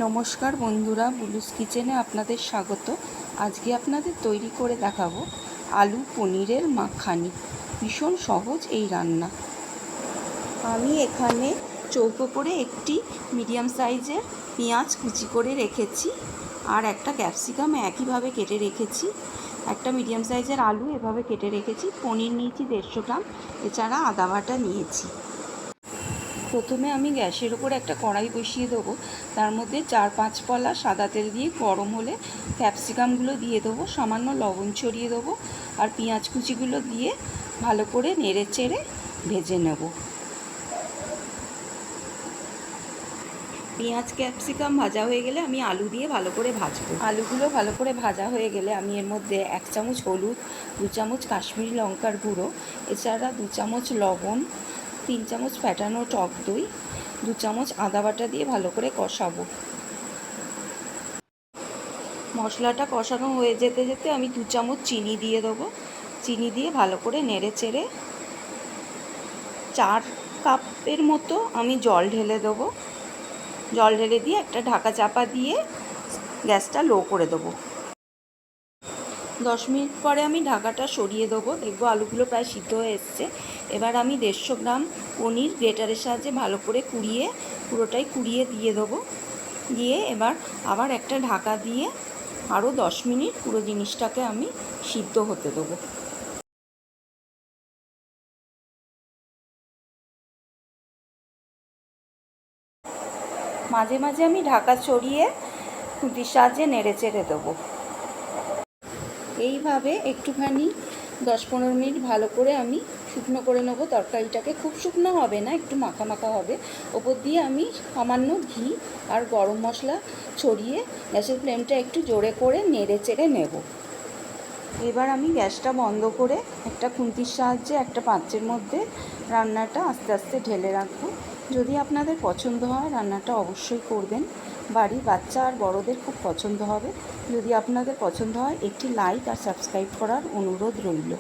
নমস্কার বন্ধুরা, বুলুস কিচেনে আপনাদের স্বাগত। আজকে আপনাদের তৈরি করে দেখাবো আলু পনিরের মাখানি। ভীষণ সহজ এই রান্না। আমি এখানে চৌকো করে একটি মিডিয়াম সাইজের পেঁয়াজ কুচি করে রেখেছি, আর একটা ক্যাপসিকাম একইভাবে কেটে রেখেছি। একটা মিডিয়াম সাইজের আলু এভাবে কেটে রেখেছি। পনির নিয়েছি 150 গ্রাম, এছাড়া আদা বাটা নিয়েছি। প্রথমে আমি গ্যাসের ওপর একটা কড়াই বসিয়ে দেবো। তার মধ্যে 4-5 পলা সাদা তেল দিয়ে গরম হলে ক্যাপসিকামগুলো দিয়ে দেবো, সামান্য লবণ ছড়িয়ে দেবো, আর পেঁয়াজ কুচিগুলো দিয়ে ভালো করে নেড়ে চেড়ে ভেজে নেব। পেঁয়াজ ক্যাপসিকাম ভাজা হয়ে গেলে আমি আলু দিয়ে ভালো করে ভাজবো। আলুগুলো ভালো করে ভাজা হয়ে গেলে আমি এর মধ্যে 1 চামচ হলুদ, 2 চামচ কাশ্মীরি লঙ্কার গুঁড়ো, এছাড়া 2 চামচ লবণ, 3 চামচ ফ্যাটানো টক দই, 2 চামচ আদা বাটা দিয়ে ভালো করে কষাবো। মশলাটা কষানো হয়ে যেতে যেতে আমি 2 চামচ চিনি দিয়ে দেবো। চিনি দিয়ে ভালো করে নেড়ে চেড়ে 4 কাপের মতো আমি জল ঢেলে দেবো। জল ঢেলে দিয়ে একটা ঢাকা চাপা দিয়ে গ্যাসটা লো করে দেবো। 10 মিনিট পরে আমি ঢাকাটা সরিয়ে দেবো। দেখবো আলুগুলো প্রায় সিদ্ধ হয়ে এসছে। এবার আমি 150 গ্রাম পনির গ্রেটারের সাহায্যে ভালো করে পুরোটাই কুড়িয়ে দিয়ে দেবো। দিয়ে এবার আবার একটা ঢাকা দিয়ে আরও 10 মিনিট পুরো জিনিসটাকে আমি সিদ্ধ হতে দেবো। মাঝে মাঝে আমি ঢাকা ছড়িয়ে খুন্তির সাহায্যে নেড়ে চেড়ে দেবো। এইভাবে একটুখানি 10-15 মিনিট ভালো করে আমি শুকনো করে নেবো। তরকারিটাকে খুব শুকনো হবে না, একটু মাখা মাখা হবে। ওপর দিয়ে আমি সামান্য ঘি আর গরম মশলা ছড়িয়ে গ্যাসের ফ্লেমটা একটু জোরে করে নেড়ে চেড়ে নেব। এবার আমি গ্যাসটা বন্ধ করে একটা খুন্তির সাহায্যে একটা পাত্রের মধ্যে রান্নাটা আস্তে আস্তে ঢেলে রাখবো। যদি আপনাদের পছন্দ হয় রান্নাটা অবশ্যই করবেন। বাড়ির বাচ্চা আর বড়দের খুব পছন্দ হবে। যদি আপনাদের পছন্দ হয় একটি লাইক আর সাবস্ক্রাইব করার অনুরোধ রইল।